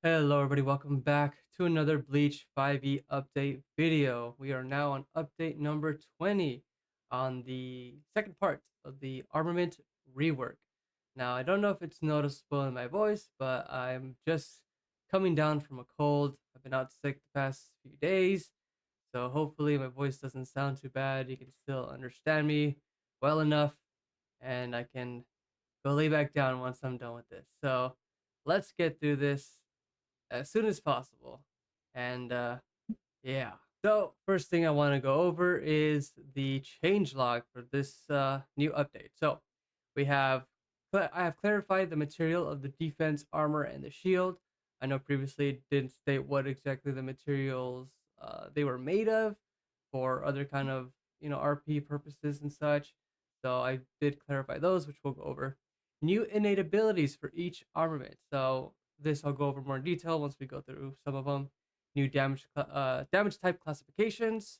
Hello everybody, welcome back to another Bleach 5e update video. We are now on update number 20 on the second part of the Armament rework. Now, I don't know if it's noticeable in my voice, but I'm just coming down from a cold. I've been out sick the past few days, so hopefully my voice doesn't sound too bad. You can still understand me well enough, and I can go lay back down once I'm done with this. So let's get through this as soon as possible. And yeah. So first thing I want to go over is the change log for this new update. So we have I have clarified the material of the defense armor and the shield. I know previously it didn't state what exactly the materials they were made of for other kind of RP purposes and such. So I did clarify those, which we'll go over. New innate abilities for each armament. So this I'll go over more in detail once we go through some of them. New damage type classifications,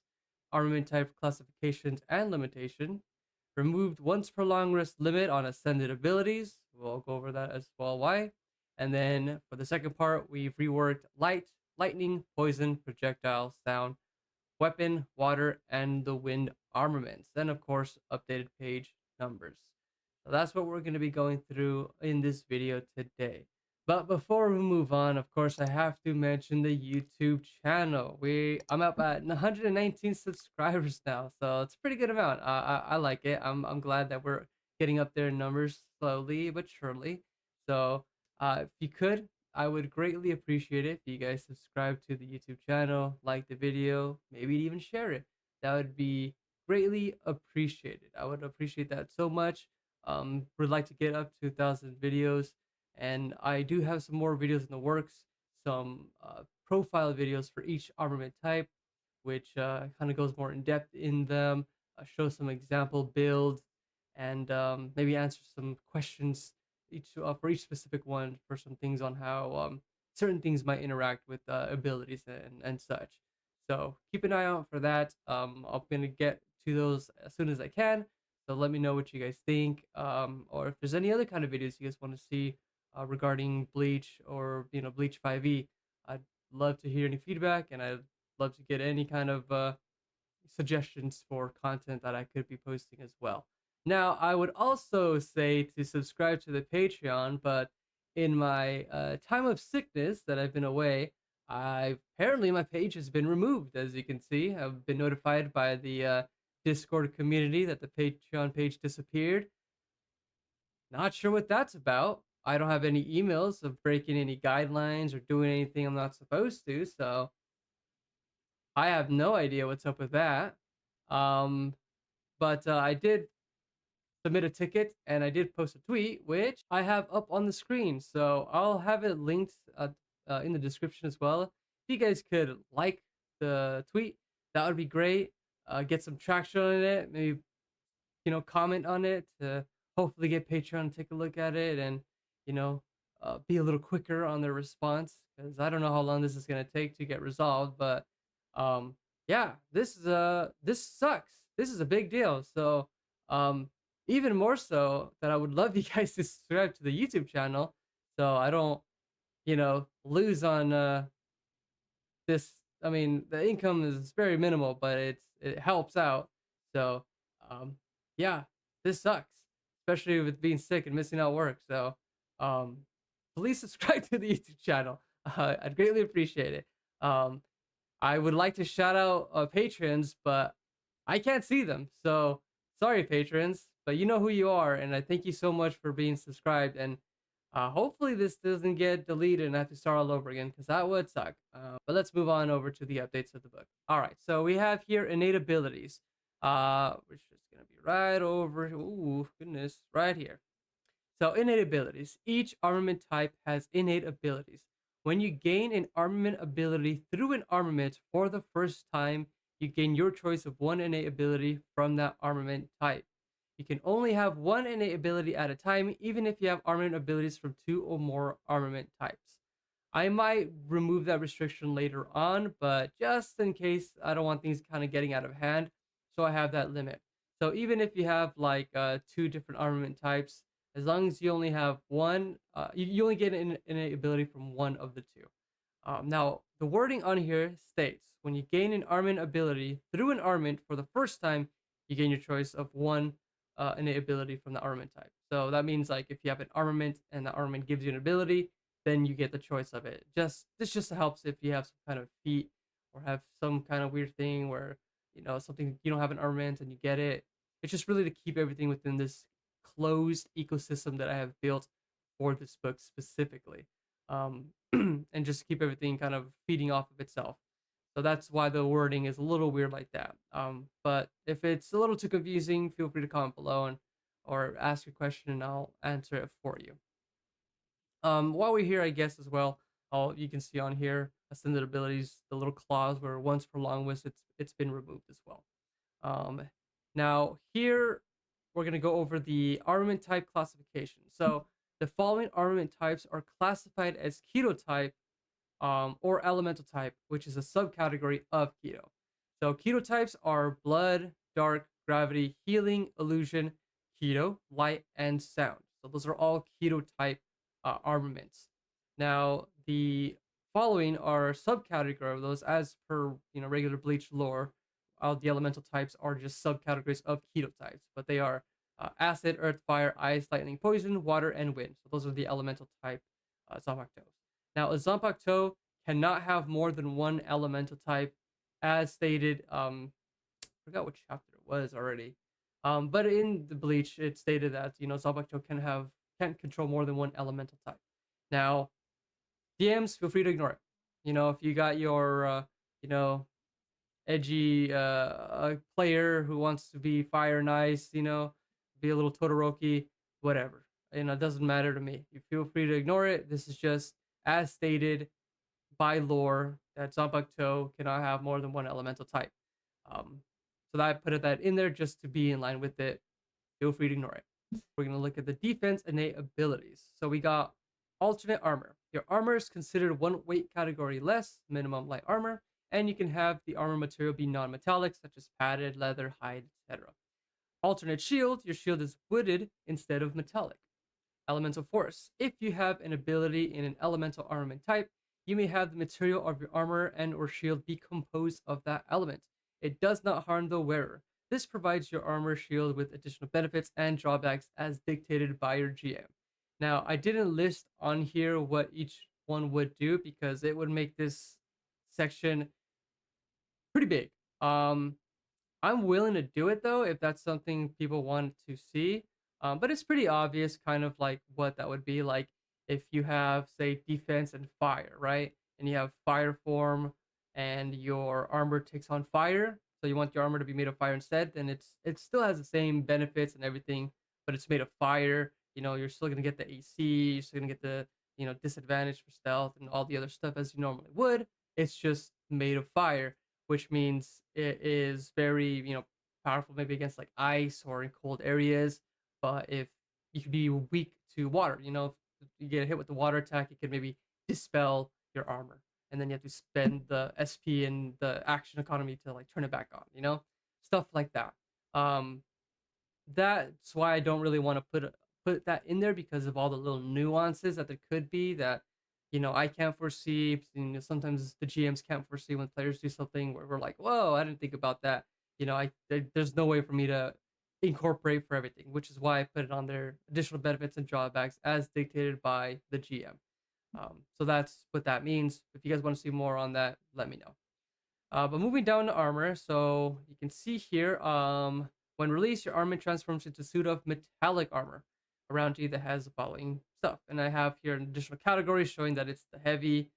armament type classifications and limitation. Removed once per long rest limit on ascended abilities. We'll go over that as well. Why? And then for the second part, we've reworked light, lightning, poison, projectile, sound, weapon, water, and the wind armaments. Then, of course, updated page numbers. So that's what we're going to be going through in this video today. But before we move on, of course, I have to mention the YouTube channel. I'm up at 119 subscribers now, so it's a pretty good amount. I like it. I'm glad that we're getting up there in numbers slowly but surely. So if you could, I would greatly appreciate it if you guys subscribe to the YouTube channel, like the video, maybe even share it. That would be greatly appreciated. I would appreciate that so much. Would like to get up to 1,000 videos, and I do have some more videos in the works. Some profile videos for each armament type, which kind of goes more in depth in them, show some example builds, and maybe answer some questions for each specific one for some things on how certain things might interact with abilities and such. So keep an eye out for that. I'm gonna get to those as soon as I can. So let me know what you guys think, or if there's any other kind of videos you guys want to see regarding Bleach or Bleach 5e. I'd love to hear any feedback, and I'd love to get any kind of suggestions for content that I could be posting as well. Now, I would also say to subscribe to the Patreon, but in my time of sickness that I've been away, I apparently my page has been removed. As you can see, I've been notified by the Discord community that the Patreon page disappeared. Not sure what that's about. I don't have any emails of breaking any guidelines or doing anything I'm not supposed to, so I have no idea what's up with that. Um, but I did submit a ticket and I did post a tweet, which I have up on the screen. So I'll have it linked in the description as well. If you guys could like the tweet, that would be great. Get some traction on it. Maybe comment on it to hopefully get Patreon to take a look at it and you know be a little quicker on their response because I don't know how long this is gonna take to get resolved. But um, yeah, this sucks. This is a big deal. So um, even more so that I would love you guys to subscribe to the YouTube channel so I don't lose on this. I mean, the income is very minimal, but it helps out. So, um, yeah, this sucks, especially with being sick and missing out work. So, um, please subscribe to the YouTube channel. I'd greatly appreciate it. Um, I would like to shout out patrons, but I can't see them. So sorry, patrons, but you know who you are, and I thank you so much for being subscribed. And hopefully this doesn't get deleted and I have to start all over again because that would suck. But let's move on over to the updates of the book. All right, so we have here innate abilities, which is gonna be right over. Ooh, goodness, right here. So, innate abilities. Each armament type has innate abilities. When you gain an armament ability through an armament for the first time, you gain your choice of one innate ability from that armament type. You can only have one innate ability at a time, even if you have armament abilities from two or more armament types. I might remove that restriction later on, but just in case, I don't want things kind of getting out of hand, so I have that limit. So even if you have like two different armament types, As long as you only have one, you only get an innate ability from one of the two. Now, the wording on here states when you gain an armament ability through an armament for the first time, you gain your choice of one innate ability from the armament type. So that means like if you have an armament and the armament gives you an ability, then you get the choice of it. This just helps if you have some kind of feat or have some kind of weird thing where something you don't have an armament and you get it. It's just really to keep everything within this closed ecosystem that I have built for this book specifically, and just keep everything kind of feeding off of itself. So that's why the wording is a little weird like that. But if it's a little too confusing, feel free to comment below and or ask your question and I'll answer it for you. While we're here, I guess as well, you can see on here ascended abilities, the little clause where once prolonged was it's been removed as well. Um, Now here we're gonna go over the armament type classification. So the following armament types are classified as keto type or elemental type, which is a subcategory of keto. So keto types are blood, dark, gravity, healing, illusion, keto, light, and sound. So those are all keto type armaments. Now the following are subcategory of those as per regular Bleach lore. All the elemental types are just subcategories of keto types, but they are acid, earth, fire, ice, lightning, poison, water, and wind. So those are the elemental type Zanpakutos. Now, a Zanpakuto cannot have more than one elemental type, as stated. I forgot what chapter it was already. But in the Bleach, it stated that Zanpakuto can't control more than one elemental type. Now, DMs, feel free to ignore it. If you got your you know edgy player who wants to be fire nice, be a little Todoroki, whatever. It doesn't matter to me. You feel free to ignore it. This is just as stated by lore that Zanpakuto cannot have more than one elemental type. Um, so I put that in there just to be in line with it. Feel free to ignore it. We're going to look at the defense innate abilities. So we got alternate armor. Your armor is considered one weight category less, minimum light armor, and you can have the armor material be non-metallic, such as padded, leather, hide, etc. Alternate shield. Your shield is wooded instead of metallic. Elemental force. If you have an ability in an elemental armament type, you may have the material of your armor and or shield be composed of that element. It does not harm the wearer. This provides your armor shield with additional benefits and drawbacks as dictated by your GM. Now, I didn't list on here what each one would do because it would make this section pretty big. I'm willing to do it though if that's something people want to see. But it's pretty obvious, kind of like what that would be like if you have, say, defense and fire, right? And you have fire form, and your armor takes on fire. So you want your armor to be made of fire instead. Then it still has the same benefits and everything, but it's made of fire. You're still gonna get the AC. You're still gonna get the disadvantage for stealth and all the other stuff as you normally would. It's just made of fire, which means it is very, powerful maybe against like ice or in cold areas. But if you could be weak to water, if you get hit with the water attack, it could maybe dispel your armor. And then you have to spend the SP and the action economy to like turn it back on, stuff like that. Um, that's why I don't really want to put that in there because of all the little nuances that there could be that I can't foresee. Sometimes the GMs can't foresee when players do something where we're like, "Whoa, I didn't think about that." There's no way for me to incorporate for everything, which is why I put it on there. Additional benefits and drawbacks as dictated by the GM. So that's what that means. If you guys want to see more on that, let me know. But moving down to armor, so you can see here, when released, your armor transforms into a suit of metallic armor around you that has the following stuff. And I have here an additional category showing that it's the heavy.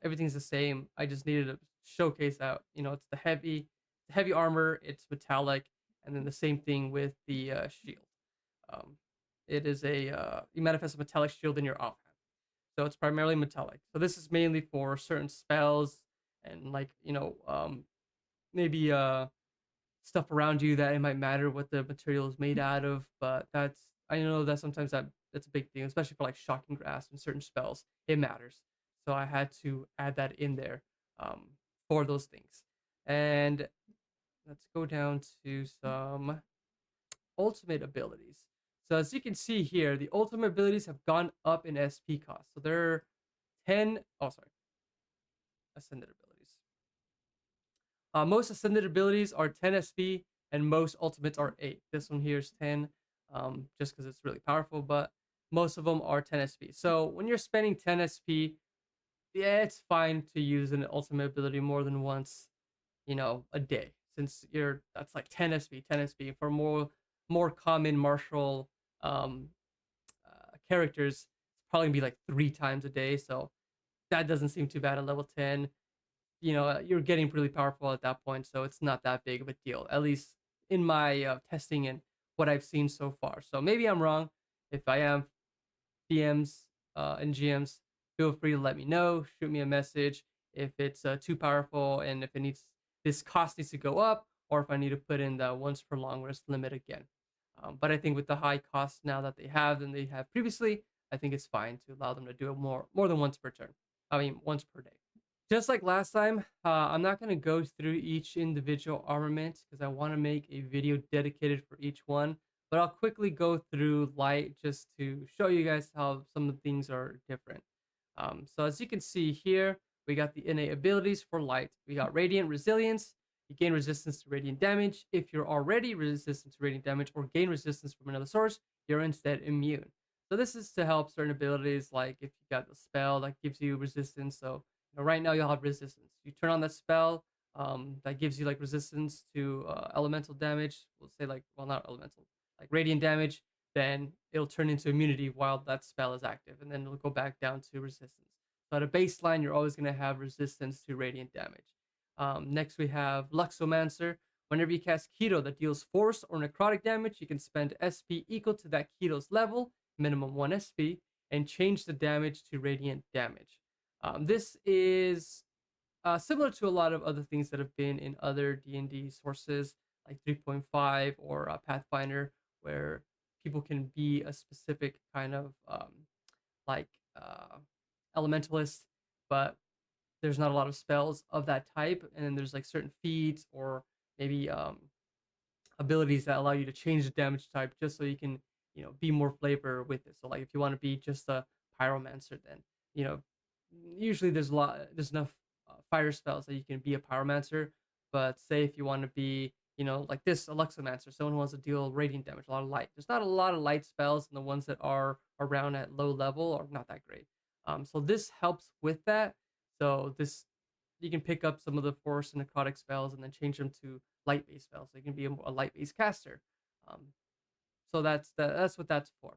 Everything's the same. I just needed to showcase out. It's the heavy armor. It's metallic, and then the same thing with the shield. Um, it is you manifest a metallic shield in your offhand, so it's primarily metallic. So this is mainly for certain spells and like maybe stuff around you that it might matter what the material is made out of. But I know that sometimes that's a big thing, especially for like shocking grasp and certain spells. It matters, so I had to add that in there um, for those things. And let's go down to some ultimate abilities. So as you can see here, the ultimate abilities have gone up in SP cost. So they're 10. Oh, sorry, ascended abilities. Most ascended abilities are 10 SP, and most ultimates are 8. This one here is 10, just because it's really powerful, but most of them are 10 SP. So when you're spending 10 SP, yeah, it's fine to use an ultimate ability more than once, a day, since that's like 10 SP, 10 SP for more common martial um, characters. It's probably gonna be like 3 times a day, so that doesn't seem too bad at level 10. You're getting really powerful at that point, so it's not that big of a deal, at least in my testing and what I've seen so far. So maybe I'm wrong. If I am, DMs and GMs, feel free to let me know. Shoot me a message if it's too powerful and if this cost needs to go up, or if I need to put in the once per long rest limit again. But I think with the high cost now that they have than they have previously, I think it's fine to allow them to do it more than once per turn. I mean, once per day. Just like last time, I'm not going to go through each individual armament because I want to make a video dedicated for each one. But I'll quickly go through light just to show you guys how some of the things are different. So as you can see here, we got the innate abilities for light. We got radiant resilience. You gain resistance to radiant damage. If you're already resistant to radiant damage or gain resistance from another source, you're instead immune. So this is to help certain abilities, like if you got a spell that gives you resistance. So right now you'll have resistance. You turn on that spell that gives you like resistance to elemental damage. We'll say like, well, not elemental, like radiant damage. Then it'll turn into immunity while that spell is active, and then it'll go back down to resistance. So at a baseline, you're always going to have resistance to radiant damage. Next, we have Luxomancer. Whenever you cast Keto that deals force or necrotic damage, you can spend SP equal to that Keto's level, minimum 1 SP, and change the damage to radiant damage. This is similar to a lot of other things that have been in other D&D sources like 3.5 or Pathfinder, where people can be a specific kind of like elementalist, but there's not a lot of spells of that type, and then there's like certain feats or maybe abilities that allow you to change the damage type just so you can be more flavor with it. So like if you want to be just a pyromancer, then you know usually there's enough fire spells that you can be a pyromancer. But say if you want to be like this Aluxomancer, someone who wants to deal radiant damage, a lot of light, there's not a lot of light spells, and the ones that are around at low level are not that great. So this helps with that. So this you can pick up some of the force and necrotic spells and then change them to light based spells. So you can be a light based caster. Um, so that's what that's for.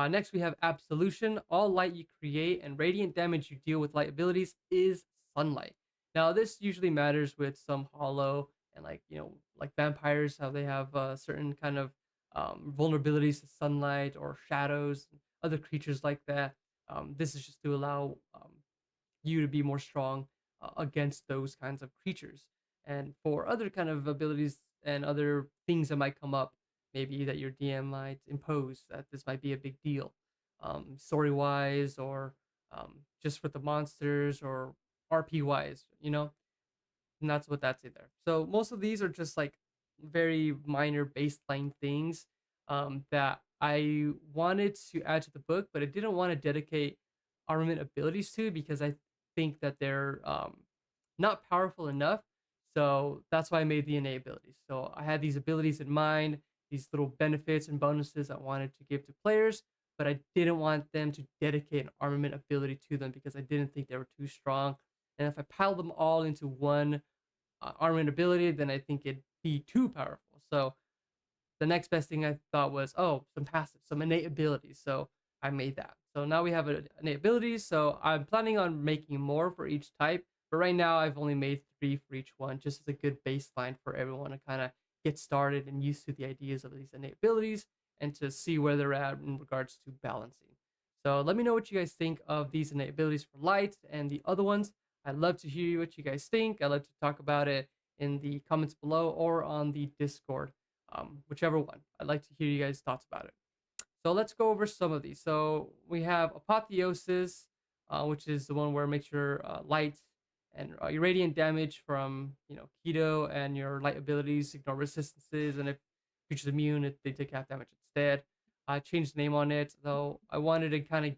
Next, we have Absolution. All light you create and radiant damage you deal with light abilities is sunlight. Now, this usually matters with some hollow and like vampires, how they have certain kind of vulnerabilities to sunlight or shadows, and other creatures like that. This is just to allow you to be more strong against those kinds of creatures. And for other kind of abilities and other things that might come up, maybe that your DM might impose that this might be a big deal, story wise, or just with the monsters, or RP wise, and that's what that's in there. So most of these are just like very minor baseline things that I wanted to add to the book, but I didn't want to dedicate armament abilities to because I think that they're not powerful enough. So that's why I made the innate abilities. So I had these abilities in mind, these little benefits and bonuses I wanted to give to players, but I didn't want them to dedicate an armament ability to them because I didn't think they were too strong. And if I piled them all into one armament ability, then I think it'd be too powerful. So the next best thing I thought was, oh, some passive, some innate abilities. So I made that. So now we have innate abilities. So I'm planning on making more for each type. But right now I've only made 3 for each one, just as a good baseline for everyone to kind of get started and used to the ideas of these innate abilities and to see where they're at in regards to balancing. So let me know what you guys think of these innate abilities for light and the other ones. I'd love to hear what you guys think. I'd love to talk about it in the comments below or on the Discord, whichever one. I'd like to hear you guys' thoughts about it. So let's go over some of these. So we have Apotheosis, which is the one where it makes your light and your radiant damage from Keto and your light abilities ignore resistances, and if creatures immune, they take half damage instead. I changed the name on it, though I wanted to kind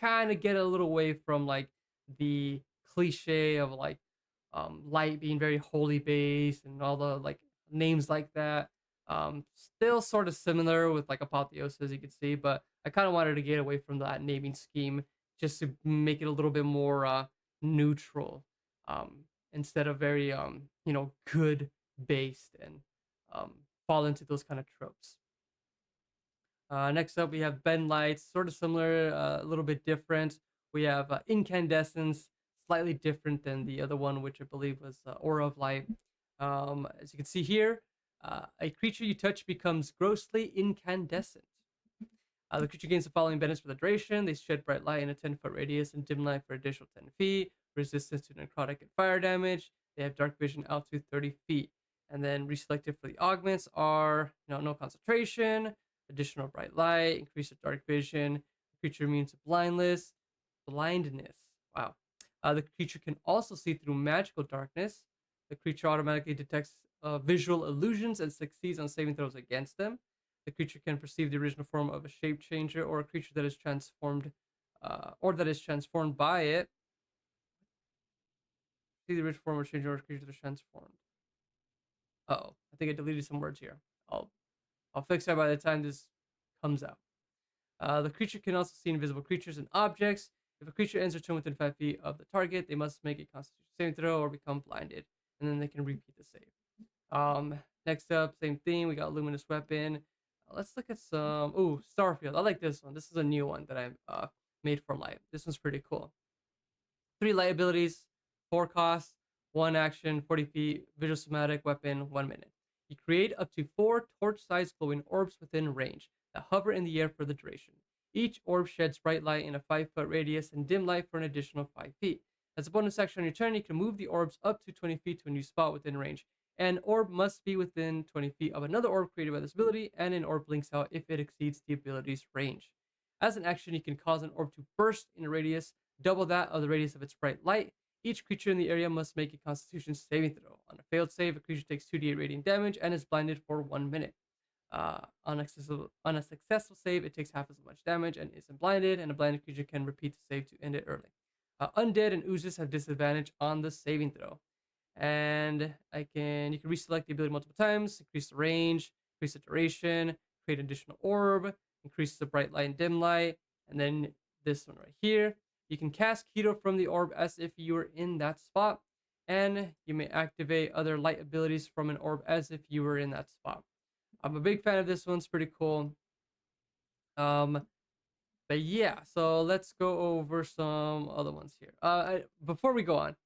of get a little away from like the cliche of like light being very holy based and all the like names like that. Still sort of similar with like apotheosis, you can see, but I kind of wanted to get away from that naming scheme just to make it a little bit more neutral, um, instead of very good based and um, fall into those kind of tropes. Next up, we have bend lights, sort of similar, a little bit different. We have incandescence, slightly different than the other one, which I believe was aura of light. As you can see here, a creature you touch becomes grossly incandescent. The creature gains the following benefits for the duration. They shed bright light in a 10-foot radius and dim light for additional 10 feet, resistance to necrotic and fire damage. They have dark vision out to 30 feet. And then reselected for the augments are no concentration, additional bright light, increase of dark vision, creature immune to blindness. Wow. The creature can also see through magical darkness. The creature automatically detects visual illusions and succeeds on saving throws against them. The creature can perceive the original form of a shape changer or a creature that is transformed, or that is transformed by it. See the original form of a changer or a creature that is transformed. Oh, I think I deleted some words here. I'll I'll fix that by the time this comes out. The creature can also see invisible creatures and objects. If a creature ends their turn within 5 feet of the target, they must make a Constitution saving throw or become blinded, and then they can repeat the save. Next up, same thing. We got luminous weapon. Let's look at some. Ooh, Starfield. I like this one. This is a new one that I made for light. This one's pretty cool. 3 light abilities, 4 costs, 1 action, 40 feet, visual somatic weapon, 1 minute. You create up to 4 torch-sized glowing orbs within range that hover in the air for the duration. Each orb sheds bright light in a 5-foot radius and dim light for an additional 5 feet. As a bonus action on your turn, you can move the orbs up to 20 feet to a new spot within range. An orb must be within 20 feet of another orb created by this ability, and an orb blinks out if it exceeds the ability's range. As an action, you can cause an orb to burst in a radius double that of the radius of its bright light. Each creature in the area must make a Constitution saving throw. On a failed save, a creature takes 2d8 radiant damage and is blinded for 1 minute. On a successful save, it takes half as much damage and isn't blinded, and a blinded creature can repeat the save to end it early. Undead and oozes have disadvantage on the saving throw. And you can reselect the ability multiple times, increase the range, increase the duration, create an additional orb, increase the bright light and dim light, and then this one right here. You can cast Keto from the orb as if you were in that spot, and you may activate other light abilities from an orb as if you were in that spot. I'm a big fan of this one. It's pretty cool. Um, but yeah, so let's go over some other ones here. Before we go on,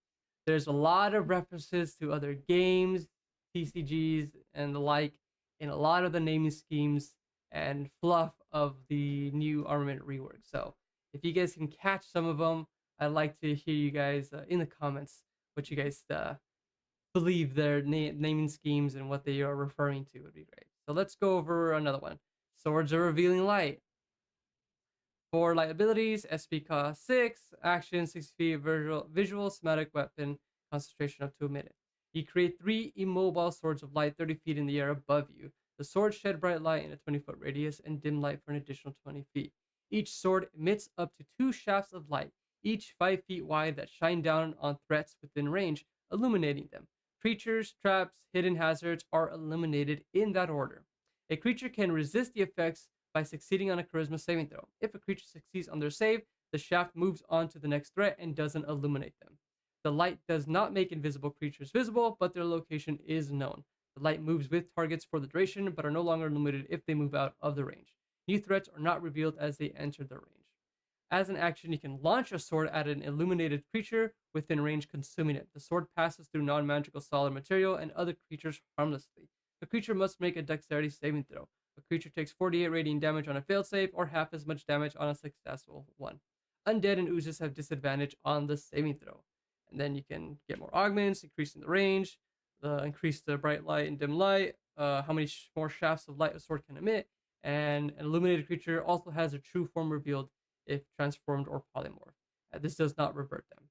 there's a lot of references to other games, TCGs, and the like in a lot of the naming schemes and fluff of the new Armament rework. So if you guys can catch some of them, I'd like to hear you guys in the comments what you guys believe their naming schemes and what they are referring to would be great. So let's go over another one. Swords of Revealing Light. 4 light abilities, SP cost 6, action 6 feet, visual somatic weapon, concentration up to a minute. You create 3 immobile swords of light 30 feet in the air above you. The swords shed bright light in a 20-foot radius and dim light for an additional 20 feet. Each sword emits up to 2 shafts of light, each 5 feet wide, that shine down on threats within range, illuminating them. Creatures, traps, hidden hazards are eliminated in that order. A creature can resist the effects by succeeding on a charisma saving throw. If a creature succeeds on their save, the shaft moves on to the next threat and doesn't illuminate them. The light does not make invisible creatures visible, but their location is known. The light moves with targets for the duration, but are no longer illuminated if they move out of the range. New threats are not revealed as they enter the range. As an action, you can launch a sword at an illuminated creature within range, consuming it. The sword passes through non-magical solid material and other creatures harmlessly. The creature must make a dexterity saving throw. A creature takes 48 radiant damage on a failed save, or half as much damage on a successful one. Undead and oozes have disadvantage on the saving throw. And then you can get more augments, increasing the range, increase the bright light and dim light, how many more shafts of light a sword can emit, and an illuminated creature also has a true form revealed if transformed or polymorph. This does not revert them.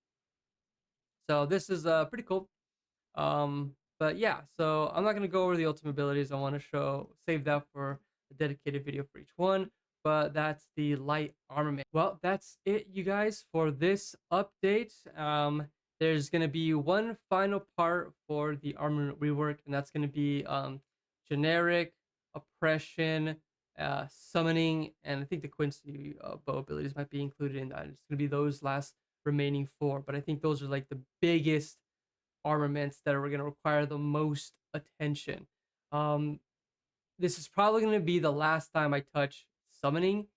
So this is pretty cool. But yeah, so I'm not gonna go over the ultimate abilities. I want to save that for a dedicated video for each one. But that's the light armament. Well, that's it, you guys, for this update. There's going to be one final part for the armament rework, and that's going to be generic, oppression, summoning, and I think the Quincy bow abilities might be included in that. It's going to be those last remaining four, but I think those are like the biggest armaments that are going to require the most attention. Um, this is probably going to be the last time I touch summoning,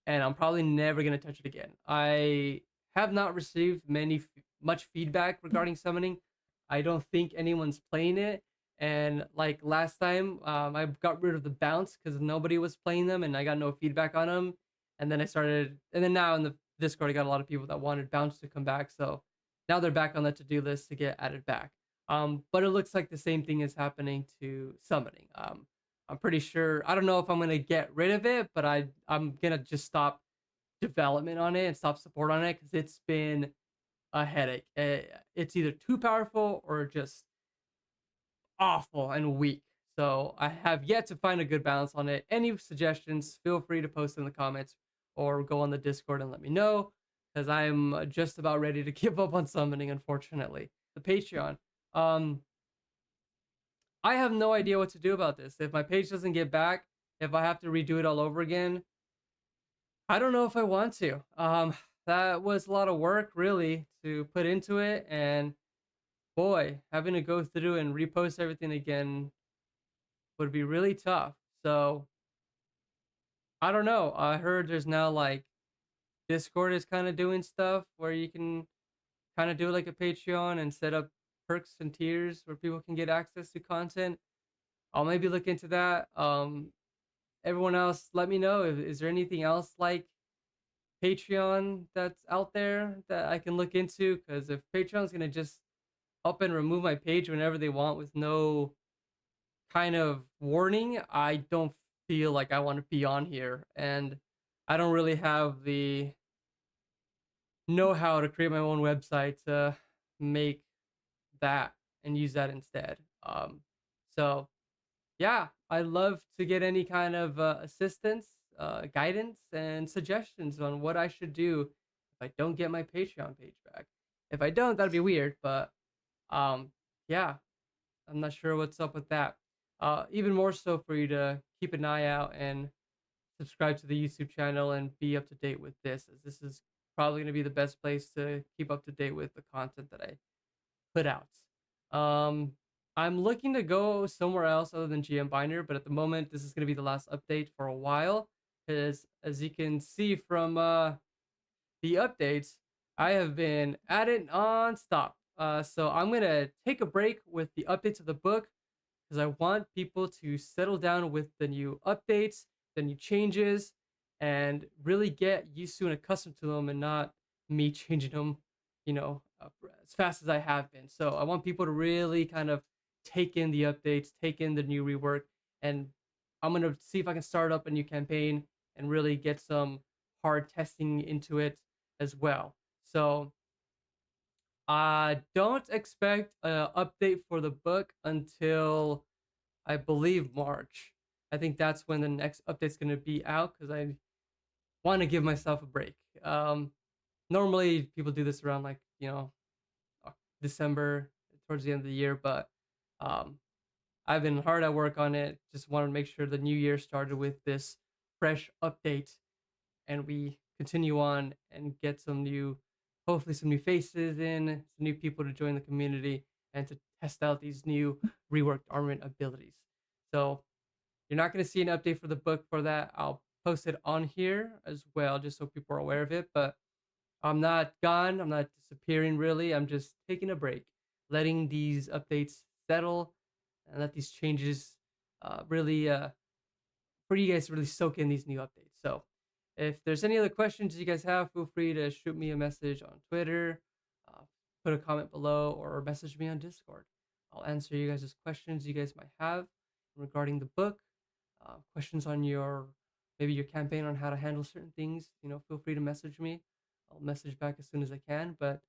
and I'm probably never going to touch it again. I have not received much feedback regarding summoning. I don't think anyone's playing it. And like last time, I got rid of the bounce because nobody was playing them, and I got no feedback on them. And then now in the Discord, I got a lot of people that wanted bounce to come back. So now they're back on the to-do list to get added back. But it looks like the same thing is happening to summoning. I'm pretty sure. I don't know if I'm gonna get rid of it, but I'm gonna just stop development on it and stop support on it because it's been a headache. It's either too powerful or just awful and weak. So I have yet to find a good balance on it. Any suggestions, feel free to post in the comments or go on the Discord and let me know because I'm just about ready to give up on summoning, unfortunately. The Patreon. Um, I have no idea what to do about this. If my page doesn't get back, if I have to redo it all over again, I don't know if I want to. That was a lot of work, really, to put into it, and boy, having to go through and repost everything again would be really tough. So I don't know. I heard there's now like Discord is kind of doing stuff where you can kind of do like a Patreon and set up perks and tiers where people can get access to content. I'll maybe look into that. Everyone else, let me know. Is there anything else like Patreon that's out there that I can look into? Because if Patreon's gonna just up and remove my page whenever they want with no kind of warning, I don't feel like I want to be on here, and I don't really have the know-how to create my own website to make that and use that instead. So yeah, I'd love to get any kind of assistance, guidance, and suggestions on what I should do if I don't get my Patreon page back. If I don't, that'd be weird, but um, yeah, I'm not sure what's up with that. Even more so for you to keep an eye out and subscribe to the YouTube channel and be up to date with this, as this is probably going to be the best place to keep up to date with the content that I put out. Um, I'm looking to go somewhere else other than GM Binder, but at the moment, this is going to be the last update for a while. Because as you can see from the updates, I have been at it non-stop. So I'm going to take a break with the updates of the book because I want people to settle down with the new updates, the new changes, and really get used to and accustomed to them, and not me changing them, as fast as I have been. So I want people to really kind of take in the updates, take in the new rework, and I'm gonna see if I can start up a new campaign and really get some hard testing into it as well. So don't expect an update for the book until I believe March. I think that's when the next update's going to be out because I want to give myself a break. Normally, people do this around like, December, towards the end of the year, but um, I've been hard at work on it. Just want to make sure the new year started with this fresh update and we continue on and get hopefully some new faces in, some new people to join the community and to test out these new reworked armament abilities. So you're not going to see an update for the book for that. I'll post it on here as well, just so people are aware of it. But I'm not gone. I'm not disappearing, really. I'm just taking a break, letting these updates settle and let these changes really for you guys to really soak in these new updates. So if there's any other questions you guys have, feel free to shoot me a message on Twitter, uh, put a comment below, or message me on Discord. I'll answer you guys' questions you guys might have regarding the book, questions on maybe your campaign on how to handle certain things. Feel free to message me. I'll message back as soon as I can. But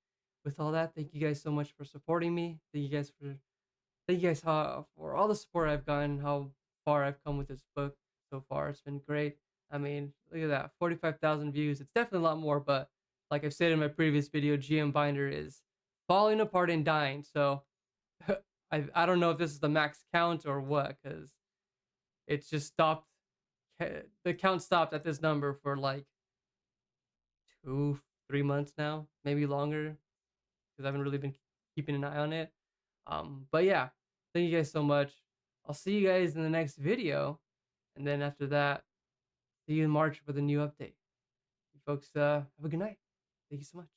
with all that, thank you guys so much for supporting me. Thank you guys for all the support I've gotten, how far I've come with this book so far. It's been great. I mean, look at that, 45,000 views. It's definitely a lot more, but like I've said in my previous video, GM Binder is falling apart and dying. So I don't know if this is the max count or what, because it's just stopped. The count stopped at this number for like 2, 3 months now, maybe longer, because I haven't really been keeping an eye on it. But yeah, thank you guys so much. I'll see you guys in the next video, and then after that, see you in March with a new update. You folks, have a good night. Thank you so much.